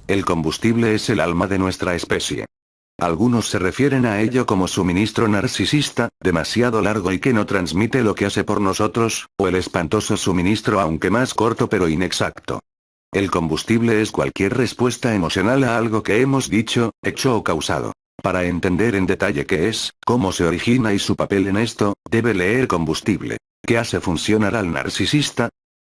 El combustible es el alma de nuestra especie. Algunos se refieren a ello como suministro narcisista, demasiado largo y que no transmite lo que hace por nosotros, o el espantoso suministro aunque más corto pero inexacto. El combustible es cualquier respuesta emocional a algo que hemos dicho, hecho o causado. Para entender en detalle qué es, cómo se origina y su papel en esto, debe leer Combustible. ¿Qué hace funcionar al narcisista?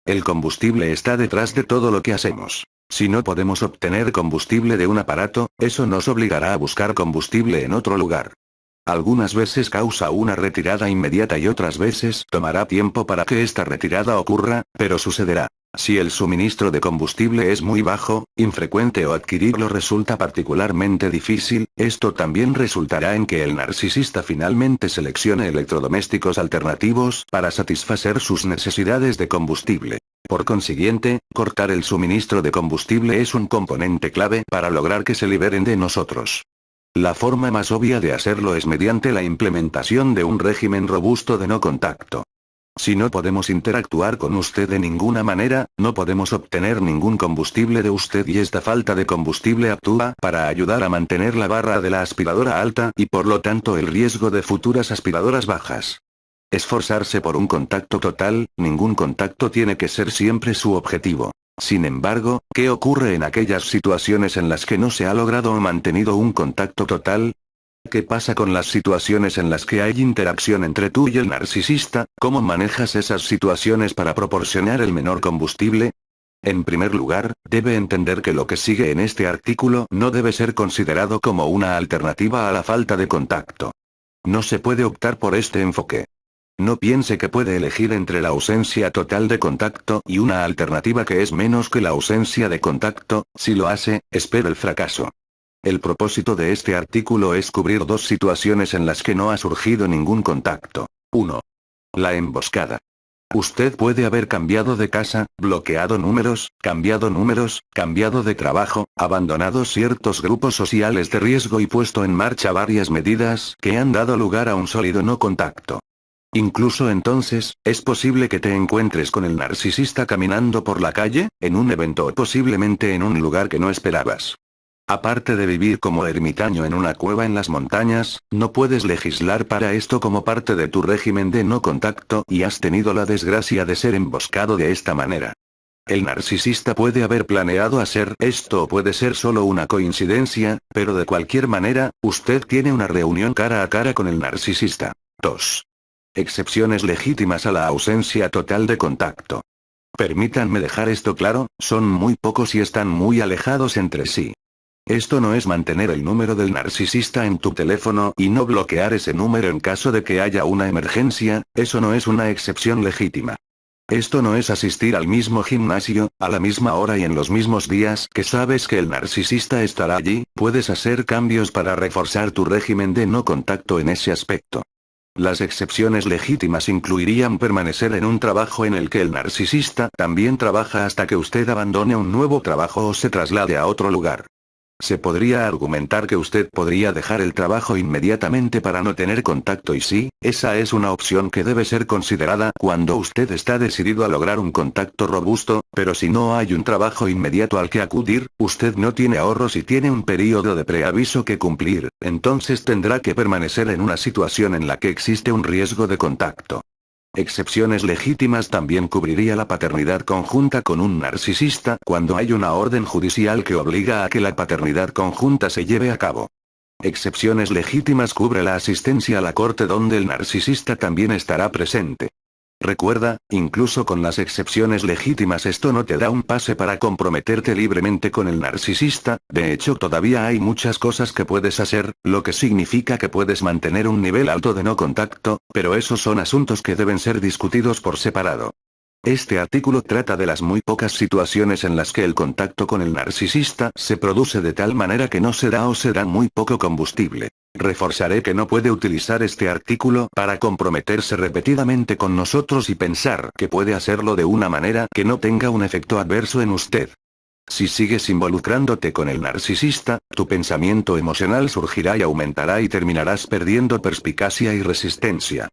El combustible está detrás de todo lo que hacemos. Si no podemos obtener combustible de un aparato, eso nos obligará a buscar combustible en otro lugar. Algunas veces causa una retirada inmediata y otras veces tomará tiempo para que esta retirada ocurra, pero sucederá. Si el suministro de combustible es muy bajo, infrecuente o adquirirlo resulta particularmente difícil, esto también resultará en que el narcisista finalmente seleccione electrodomésticos alternativos para satisfacer sus necesidades de combustible. Por consiguiente, cortar el suministro de combustible es un componente clave para lograr que se liberen de nosotros. La forma más obvia de hacerlo es mediante la implementación de un régimen robusto de no contacto. Si no podemos interactuar con usted de ninguna manera, no podemos obtener ningún combustible de usted y esta falta de combustible actúa para ayudar a mantener la barra de la aspiradora alta y por lo tanto el riesgo de futuras aspiradoras bajas. Esforzarse por un contacto total, ningún contacto tiene que ser siempre su objetivo. Sin embargo, ¿qué ocurre en aquellas situaciones en las que no se ha logrado o mantenido un contacto total? ¿Qué pasa con las situaciones en las que hay interacción entre tú y el narcisista? ¿Cómo manejas esas situaciones para proporcionar el menor combustible? En primer lugar, debe entender que lo que sigue en este artículo no debe ser considerado como una alternativa a la falta de contacto. No se puede optar por este enfoque. No piense que puede elegir entre la ausencia total de contacto y una alternativa que es menos que la ausencia de contacto. Si lo hace, espera el fracaso. El propósito de este artículo es cubrir dos situaciones en las que no ha surgido ningún contacto. 1. La emboscada. Usted puede haber cambiado de casa, bloqueado números, cambiado de trabajo, abandonado ciertos grupos sociales de riesgo y puesto en marcha varias medidas que han dado lugar a un sólido no contacto. Incluso entonces, es posible que te encuentres con el narcisista caminando por la calle, en un evento o posiblemente en un lugar que no esperabas. Aparte de vivir como ermitaño en una cueva en las montañas, no puedes legislar para esto como parte de tu régimen de no contacto y has tenido la desgracia de ser emboscado de esta manera. El narcisista puede haber planeado hacer esto o puede ser solo una coincidencia, pero de cualquier manera, usted tiene una reunión cara a cara con el narcisista. 2. Excepciones legítimas a la ausencia total de contacto. Permítanme dejar esto claro, son muy pocos y están muy alejados entre sí. Esto no es mantener el número del narcisista en tu teléfono y no bloquear ese número en caso de que haya una emergencia, eso no es una excepción legítima. Esto no es asistir al mismo gimnasio, a la misma hora y en los mismos días que sabes que el narcisista estará allí, puedes hacer cambios para reforzar tu régimen de no contacto en ese aspecto. Las excepciones legítimas incluirían permanecer en un trabajo en el que el narcisista también trabaja hasta que usted abandone un nuevo trabajo o se traslade a otro lugar. Se podría argumentar que usted podría dejar el trabajo inmediatamente para no tener contacto y sí, esa es una opción que debe ser considerada cuando usted está decidido a lograr un contacto robusto, pero si no hay un trabajo inmediato al que acudir, usted no tiene ahorros y tiene un periodo de preaviso que cumplir, entonces tendrá que permanecer en una situación en la que existe un riesgo de contacto. Excepciones legítimas también cubriría la paternidad conjunta con un narcisista cuando hay una orden judicial que obliga a que la paternidad conjunta se lleve a cabo. Excepciones legítimas cubre la asistencia a la corte donde el narcisista también estará presente. Recuerda, incluso con las excepciones legítimas esto no te da un pase para comprometerte libremente con el narcisista, de hecho todavía hay muchas cosas que puedes hacer, lo que significa que puedes mantener un nivel alto de no contacto, pero esos son asuntos que deben ser discutidos por separado. Este artículo trata de las muy pocas situaciones en las que el contacto con el narcisista se produce de tal manera que no se da o se da muy poco combustible. Reforzaré que no puede utilizar este artículo para comprometerse repetidamente con nosotros y pensar que puede hacerlo de una manera que no tenga un efecto adverso en usted. Si sigues involucrándote con el narcisista, tu pensamiento emocional surgirá y aumentará y terminarás perdiendo perspicacia y resistencia.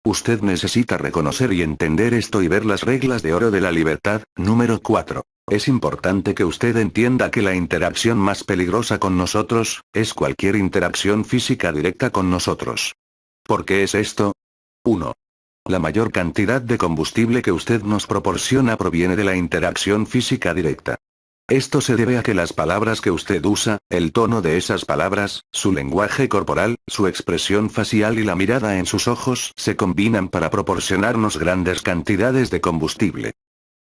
Usted necesita reconocer y entender esto y ver las reglas de oro de la libertad. Número 4. Es importante que usted entienda que la interacción más peligrosa con nosotros, es cualquier interacción física directa con nosotros. ¿Por qué es esto? 1. La mayor cantidad de combustible que usted nos proporciona proviene de la interacción física directa. Esto se debe a que las palabras que usted usa, el tono de esas palabras, su lenguaje corporal, su expresión facial y la mirada en sus ojos se combinan para proporcionarnos grandes cantidades de combustible.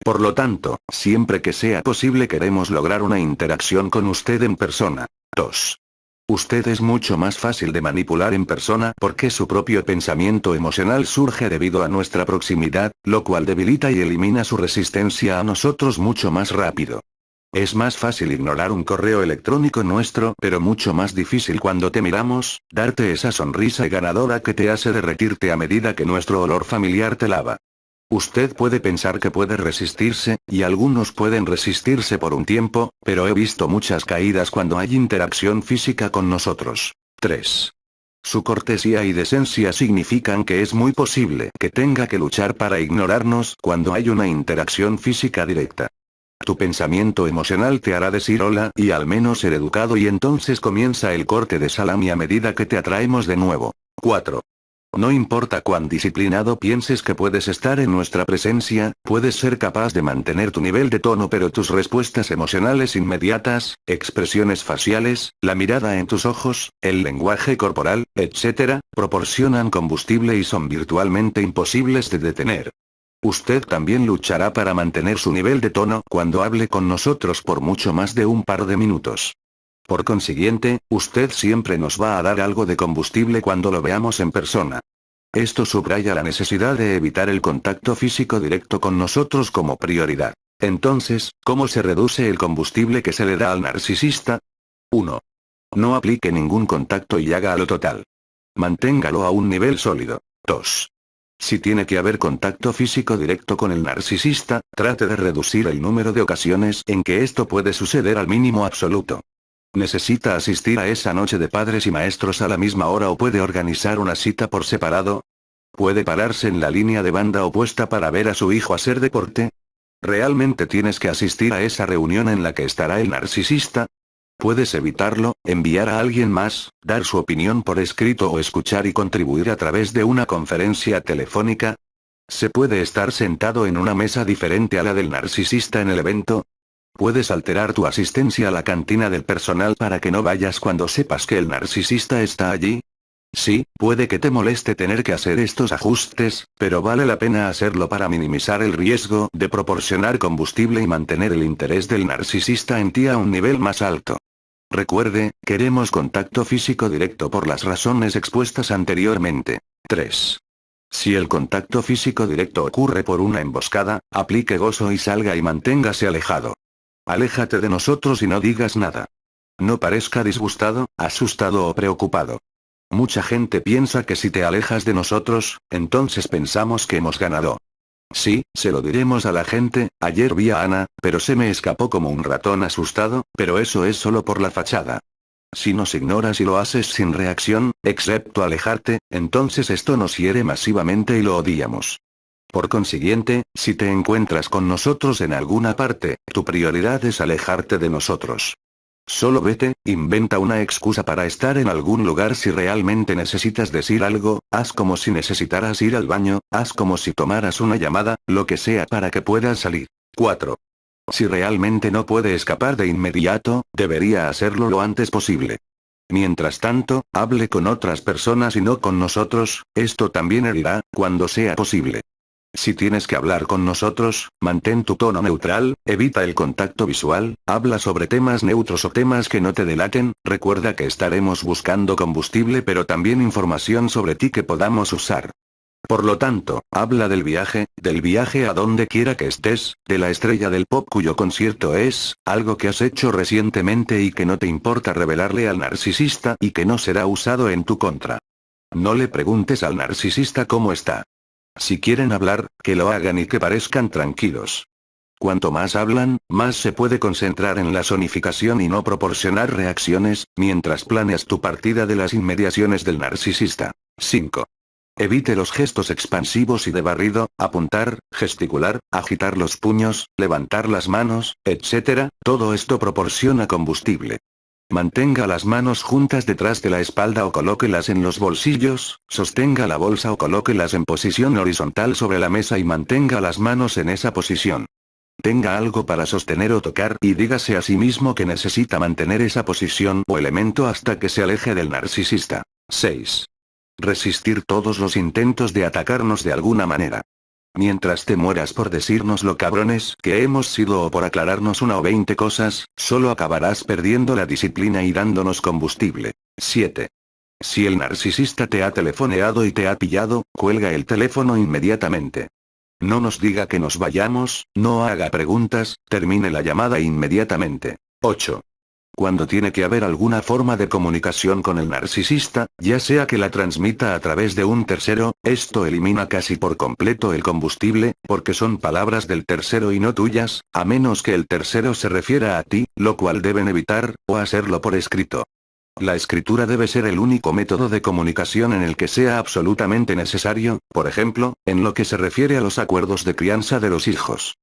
Por lo tanto, siempre que sea posible queremos lograr una interacción con usted en persona. 2. Usted es mucho más fácil de manipular en persona porque su propio pensamiento emocional surge debido a nuestra proximidad, lo cual debilita y elimina su resistencia a nosotros mucho más rápido. Es más fácil ignorar un correo electrónico nuestro, pero mucho más difícil cuando te miramos, darte esa sonrisa ganadora que te hace derretirte a medida que nuestro olor familiar te lava. Usted puede pensar que puede resistirse, y algunos pueden resistirse por un tiempo, pero he visto muchas caídas cuando hay interacción física con nosotros. 3. Su cortesía y decencia significan que es muy posible que tenga que luchar para ignorarnos cuando hay una interacción física directa. Tu pensamiento emocional te hará decir hola y al menos ser educado y entonces comienza el corte de salami a medida que te atraemos de nuevo. 4. No importa cuán disciplinado pienses que puedes estar en nuestra presencia, puedes ser capaz de mantener tu nivel de tono pero tus respuestas emocionales inmediatas, expresiones faciales, la mirada en tus ojos, el lenguaje corporal, etc., proporcionan combustible y son virtualmente imposibles de detener. Usted también luchará para mantener su nivel de tono cuando hable con nosotros por mucho más de un par de minutos. Por consiguiente, usted siempre nos va a dar algo de combustible cuando lo veamos en persona. Esto subraya la necesidad de evitar el contacto físico directo con nosotros como prioridad. Entonces, ¿cómo se reduce el combustible que se le da al narcisista? 1. No aplique ningún contacto y haga a lo total. Manténgalo a un nivel sólido. 2. Si tiene que haber contacto físico directo con el narcisista, trate de reducir el número de ocasiones en que esto puede suceder al mínimo absoluto. ¿Necesita asistir a esa noche de padres y maestros a la misma hora o puede organizar una cita por separado? ¿Puede pararse en la línea de banda opuesta para ver a su hijo hacer deporte? ¿Realmente tienes que asistir a esa reunión en la que estará el narcisista? ¿Puedes evitarlo, enviar a alguien más, dar su opinión por escrito o escuchar y contribuir a través de una conferencia telefónica? ¿Se puede estar sentado en una mesa diferente a la del narcisista en el evento? ¿Puedes alterar tu asistencia a la cantina del personal para que no vayas cuando sepas que el narcisista está allí? Sí, puede que te moleste tener que hacer estos ajustes, pero vale la pena hacerlo para minimizar el riesgo de proporcionar combustible y mantener el interés del narcisista en ti a un nivel más alto. Recuerde, queremos contacto físico directo por las razones expuestas anteriormente. 3. Si el contacto físico directo ocurre por una emboscada, aplique gozo y salga y manténgase alejado. Aléjate de nosotros y no digas nada. No parezca disgustado, asustado o preocupado. Mucha gente piensa que si te alejas de nosotros, entonces pensamos que hemos ganado. Sí, se lo diremos a la gente. Ayer vi a Ana, pero se me escapó como un ratón asustado, pero eso es solo por la fachada. Si nos ignoras y lo haces sin reacción, excepto alejarte, entonces esto nos hiere masivamente y lo odiamos. Por consiguiente, si te encuentras con nosotros en alguna parte, tu prioridad es alejarte de nosotros. Solo vete, inventa una excusa para estar en algún lugar si realmente necesitas decir algo, haz como si necesitaras ir al baño, haz como si tomaras una llamada, lo que sea para que puedas salir. 4. Si realmente no puede escapar de inmediato, debería hacerlo lo antes posible. Mientras tanto, hable con otras personas y no con nosotros, esto también herirá, cuando sea posible. Si tienes que hablar con nosotros, mantén tu tono neutral, evita el contacto visual, habla sobre temas neutros o temas que no te delaten, recuerda que estaremos buscando combustible pero también información sobre ti que podamos usar. Por lo tanto, habla del viaje a donde quiera que estés, de la estrella del pop cuyo concierto es, algo que has hecho recientemente y que no te importa revelarle al narcisista y que no será usado en tu contra. No le preguntes al narcisista cómo está. Si quieren hablar, que lo hagan y que parezcan tranquilos. Cuanto más hablan, más se puede concentrar en la zonificación y no proporcionar reacciones, mientras planeas tu partida de las inmediaciones del narcisista. 5. Evite los gestos expansivos y de barrido, apuntar, gesticular, agitar los puños, levantar las manos, etc. Todo esto proporciona combustible. Mantenga las manos juntas detrás de la espalda o colóquelas en los bolsillos, sostenga la bolsa o colóquelas en posición horizontal sobre la mesa y mantenga las manos en esa posición. Tenga algo para sostener o tocar y dígase a sí mismo que necesita mantener esa posición o elemento hasta que se aleje del narcisista. 6. Resistir todos los intentos de atacarnos de alguna manera. Mientras te mueras por decirnos lo cabrones que hemos sido o por aclararnos una o 20 cosas, solo acabarás perdiendo la disciplina y dándonos combustible. 7. Si el narcisista te ha telefoneado y te ha pillado, cuelga el teléfono inmediatamente. No nos diga que nos vayamos, no haga preguntas, termine la llamada inmediatamente. 8. Cuando tiene que haber alguna forma de comunicación con el narcisista, ya sea que la transmita a través de un tercero, esto elimina casi por completo el combustible, porque son palabras del tercero y no tuyas, a menos que el tercero se refiera a ti, lo cual deben evitar, o hacerlo por escrito. La escritura debe ser el único método de comunicación en el que sea absolutamente necesario, por ejemplo, en lo que se refiere a los acuerdos de crianza de los hijos.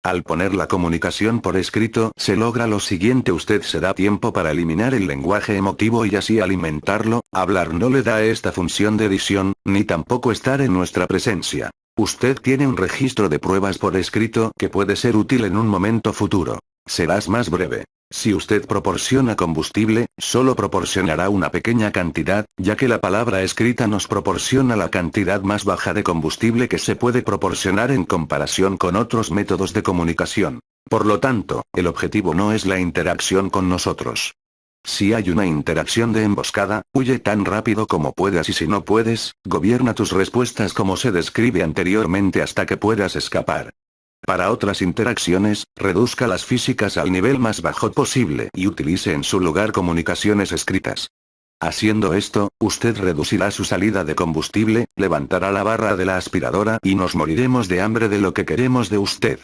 Al poner la comunicación por escrito, se logra lo siguiente: usted se da tiempo para eliminar el lenguaje emotivo y así alimentarlo. Hablar no le da esta función de edición, ni tampoco estar en nuestra presencia. Usted tiene un registro de pruebas por escrito que puede ser útil en un momento futuro. Serás más breve. Si usted proporciona combustible, solo proporcionará una pequeña cantidad, ya que la palabra escrita nos proporciona la cantidad más baja de combustible que se puede proporcionar en comparación con otros métodos de comunicación. Por lo tanto, el objetivo no es la interacción con nosotros. Si hay una interacción de emboscada, huye tan rápido como puedas y si no puedes, gobierna tus respuestas como se describe anteriormente hasta que puedas escapar. Para otras interacciones, reduzca las físicas al nivel más bajo posible y utilice en su lugar comunicaciones escritas. Haciendo esto, usted reducirá su salida de combustible, levantará la barra de la aspiradora y nos moriremos de hambre de lo que queremos de usted.